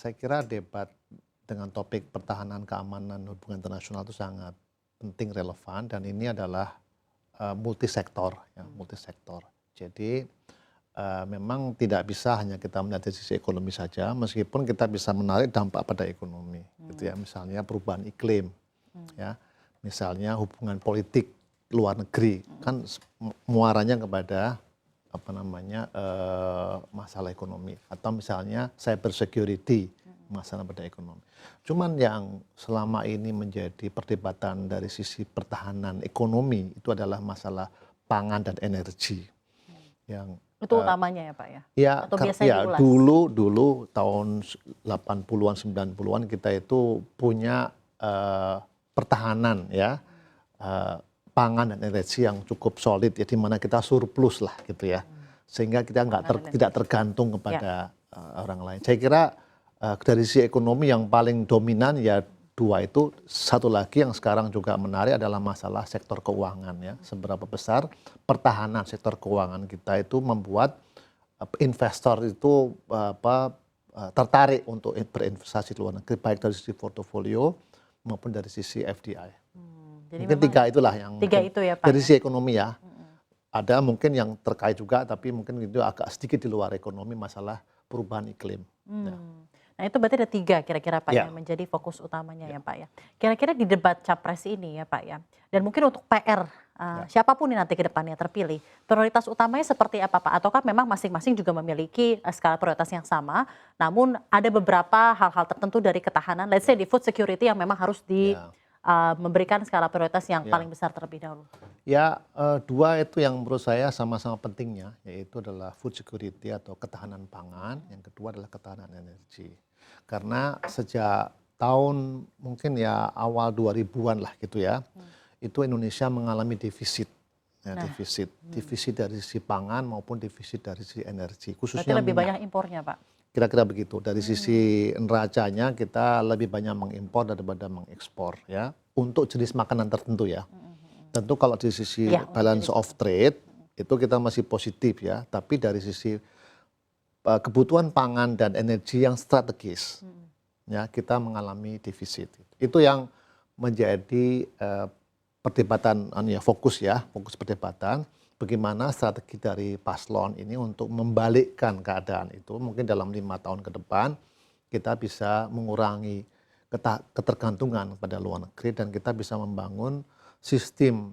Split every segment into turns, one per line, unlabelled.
saya kira debat dengan topik pertahanan, keamanan, hubungan internasional itu sangat penting, relevan, dan ini adalah multisektor, ya, multisektor. Jadi memang tidak bisa hanya kita melihat dari sisi ekonomi saja, meskipun kita bisa menarik dampak pada ekonomi, gitu ya. Misalnya perubahan iklim, ya, misalnya hubungan politik luar negeri, kan muaranya kepada apa namanya masalah ekonomi, atau misalnya cyber security, masalah pada ekonomi. Cuman yang selama ini menjadi perdebatan dari sisi pertahanan ekonomi itu adalah masalah pangan dan energi. Yang
itu utamanya ya Pak ya?
Ya,
atau biasanya
ya dulu tahun 80-an 90-an kita itu punya pertahanan ya, pangan dan energi yang cukup solid ya, di mana kita surplus lah gitu ya, sehingga kita tidak tergantung kepada orang lain. Saya kira dari sisi ekonomi yang paling dominan ya dua itu. Satu lagi yang sekarang juga menarik adalah masalah sektor keuangan ya. Seberapa besar pertahanan sektor keuangan kita itu membuat investor itu tertarik untuk berinvestasi di luar negeri, baik dari sisi portofolio maupun dari sisi FDI.
Jadi
mungkin tiga itulah yang
itu ya, Pak,
dari sisi ekonomi ya. Ada mungkin yang terkait juga, tapi mungkin itu agak sedikit di luar ekonomi, masalah perubahan iklim. Ya.
Nah itu berarti ada tiga kira-kira Pak yang menjadi fokus utamanya ya Pak ya. Kira-kira di debat capres ini ya Pak ya, dan mungkin untuk PR siapapun yang nanti ke depannya terpilih, prioritas utamanya seperti apa Pak? Ataukah memang masing-masing juga memiliki skala prioritas yang sama, namun ada beberapa hal-hal tertentu dari ketahanan, let's say di food security yang memang harus memberikan skala prioritas yang paling besar terlebih dahulu?
Ya, dua itu yang menurut saya sama-sama pentingnya, yaitu adalah food security atau ketahanan pangan, yang kedua adalah ketahanan energi. Karena sejak tahun mungkin ya awal 2000-an lah gitu ya, itu Indonesia mengalami defisit. Ya, defisit dari sisi pangan maupun defisit dari sisi energi. Khususnya
berarti lebih banyak impornya Pak?
Kira-kira begitu. Dari sisi neracanya kita lebih banyak mengimpor daripada mengekspor ya, untuk jenis makanan tertentu ya. Tentu kalau di sisi balance of trade itu kita masih positif ya, tapi dari sisi kebutuhan pangan dan energi yang strategis ya, kita mengalami defisit. Itu yang menjadi perdebatan fokus perdebatan, bagaimana strategi dari paslon ini untuk membalikkan keadaan itu. Mungkin dalam 5 tahun ke depan kita bisa mengurangi ketergantungan pada luar negeri, dan kita bisa membangun sistem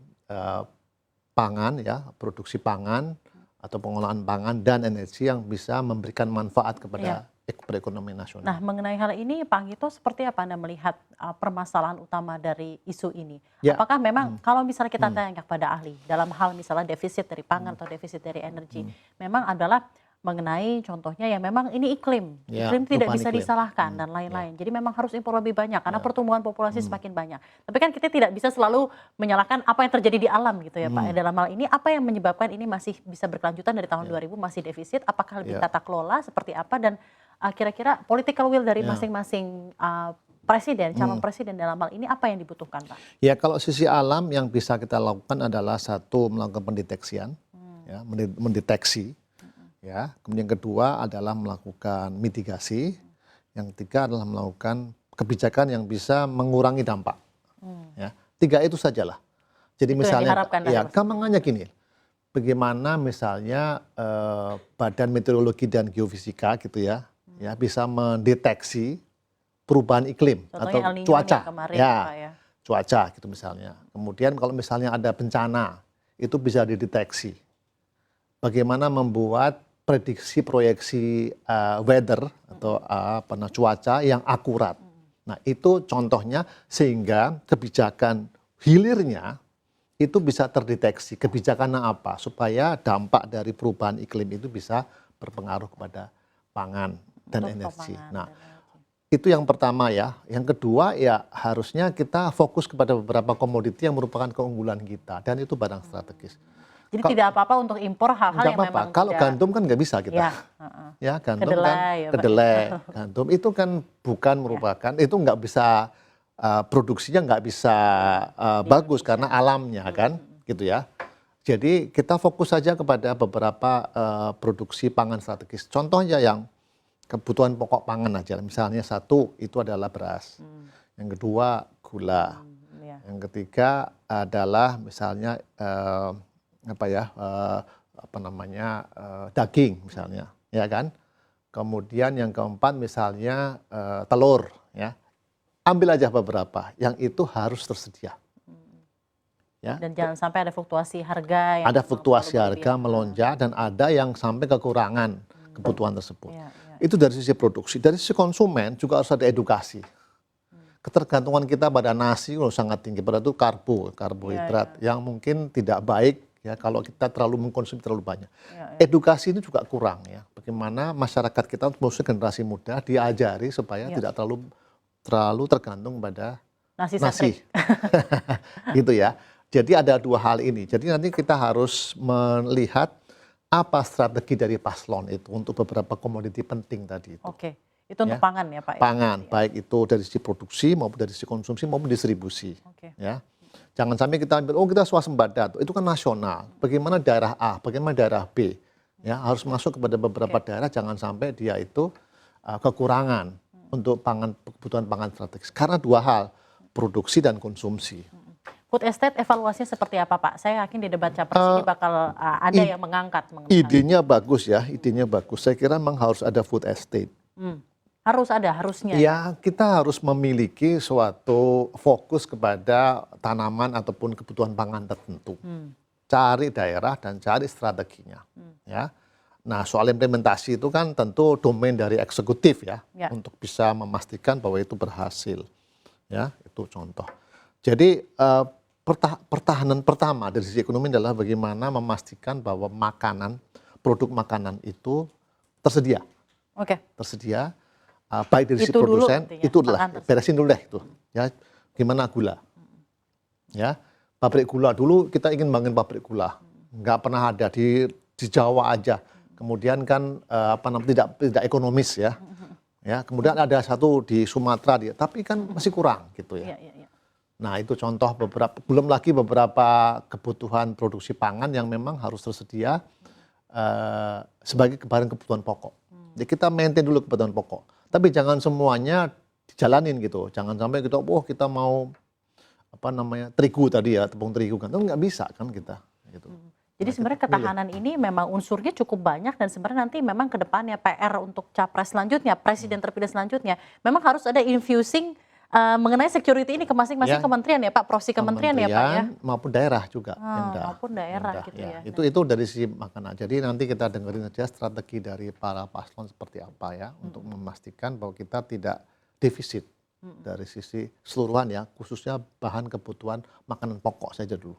pangan ya, produksi pangan atau pengolahan pangan dan energi yang bisa memberikan manfaat kepada perekonomian nasional.
Nah, mengenai hal ini Pak Anggito, seperti apa Anda melihat permasalahan utama dari isu ini? Apakah memang kalau misalnya kita tanya kepada ahli dalam hal misalnya defisit dari pangan atau defisit dari energi, memang adalah mengenai contohnya ya memang ini iklim tidak bisa disalahkan dan lain-lain. Jadi memang harus impor lebih banyak karena pertumbuhan populasi semakin banyak. Tapi kan kita tidak bisa selalu menyalahkan apa yang terjadi di alam gitu ya Pak. Dalam hal ini apa yang menyebabkan ini masih bisa berkelanjutan dari tahun 2000 masih defisit? Apakah lebih tata kelola seperti apa, dan kira-kira political will dari masing-masing presiden, calon presiden dalam hal ini apa yang dibutuhkan Pak?
Ya, kalau sisi alam yang bisa kita lakukan adalah satu, melakukan pendeteksian, mendeteksi. Ya, kemudian yang kedua adalah melakukan mitigasi, yang ketiga adalah melakukan kebijakan yang bisa mengurangi dampak. Ya, tiga itu sajalah. Jadi itu misalnya, gampangannya gini, bagaimana misalnya Badan Meteorologi dan Geofisika gitu ya, bisa mendeteksi perubahan iklim atau cuaca, cuaca gitu misalnya. Kemudian kalau misalnya ada bencana, itu bisa dideteksi. Bagaimana membuat prediksi proyeksi weather atau cuaca yang akurat. Nah itu contohnya, sehingga kebijakan hilirnya itu bisa terdeteksi kebijakannya apa, supaya dampak dari perubahan iklim itu bisa berpengaruh kepada pangan dan energi. Nah itu yang pertama ya. Yang kedua ya harusnya kita fokus kepada beberapa komoditi yang merupakan keunggulan kita, dan itu barang strategis.
Jadi tidak apa-apa untuk impor hal-hal yang memang
kalau gandum kan nggak bisa kita. Ya, gandum kedelai, gandum itu kan bukan merupakan, itu nggak bisa produksinya nggak bisa bagus karena alamnya kan, gitu ya. Jadi kita fokus saja kepada beberapa produksi pangan strategis. Contohnya yang kebutuhan pokok pangan aja. Misalnya satu itu adalah beras, yang kedua gula,
Ya.
yang ketiga adalah misalnya daging misalnya, ya kan. Kemudian yang keempat misalnya telur, ya. Ambil aja beberapa, yang itu harus tersedia. Ya.
Dan jangan sampai ada fluktuasi harga yang
Ada fluktuasi
terlalu
harga
berlebihan.
melonjak dan ada yang sampai kekurangan kebutuhan tersebut.
Ya, ya.
Itu dari sisi produksi. Dari sisi konsumen juga harus ada edukasi. Ketergantungan kita pada nasi sangat tinggi, pada itu karbohidrat yang mungkin tidak baik ya kalau kita terlalu mengkonsumsi terlalu banyak. Edukasi ini juga kurang ya. Bagaimana masyarakat kita, khususnya generasi muda, diajari supaya tidak terlalu tergantung pada nasi. Gitu ya. Jadi ada dua hal ini. Jadi nanti kita harus melihat apa strategi dari paslon itu untuk beberapa komoditi penting tadi itu.
Oke, itu untuk pangan ya Pak?
Pangan, baik itu dari sisi produksi maupun dari sisi konsumsi maupun distribusi. Ya, jangan sampai kita ambil, kita swasembada, itu kan nasional. Bagaimana daerah A, bagaimana daerah B, ya harus masuk kepada beberapa daerah. Jangan sampai dia itu kekurangan untuk kebutuhan pangan strategis. Karena dua hal, produksi dan konsumsi.
Food estate evaluasinya seperti apa Pak? Saya yakin di debat capres ini bakal ada yang mengangkat.
Idenya bagus ya, idenya bagus. Saya kira memang harus ada food estate.
Harus ada, harusnya.
Ya, kita harus memiliki suatu fokus kepada tanaman ataupun kebutuhan pangan tertentu. Cari daerah dan cari strateginya. Ya. Nah, soal implementasi itu kan tentu domain dari eksekutif ya, untuk bisa memastikan bahwa itu berhasil. Ya, itu contoh. Jadi pertahanan pertama dari sisi ekonomi adalah bagaimana memastikan bahwa produk makanan itu tersedia. Tersedia, baik dari sisi produsen, itu adalah beresin dulu deh itu. Ya, gimana gula? Ya, pabrik gula dulu kita ingin bangun pabrik gula, nggak pernah ada di Jawa aja. Kemudian kan tidak ekonomis ya. Ya, kemudian ada satu di Sumatera tapi kan masih kurang gitu ya. Nah, itu contoh belum lagi beberapa kebutuhan produksi pangan yang memang harus tersedia sebagai barang kebutuhan pokok. Jadi kita maintain dulu kebutuhan pokok. Tapi jangan semuanya dijalanin gitu. Jangan sampai kita mau terigu tadi ya, tepung terigu kan. Itu nggak bisa kan kita gitu.
Jadi sebenarnya ketahanan ini memang unsurnya cukup banyak dan sebenarnya nanti memang ke depannya PR untuk capres selanjutnya, presiden terpilih selanjutnya, memang harus ada infusing mengenai security ini ke masing-masing kementerian ya Pak, prosi kementerian ya Pak ya.
Maupun daerah juga.
Maupun daerah gitu ya.
Itu dari sisi makanan. Jadi nanti kita dengerin saja strategi dari para paslon seperti apa ya, untuk memastikan bahwa kita tidak defisit dari sisi keseluruhan ya, khususnya bahan kebutuhan makanan pokok saja dulu.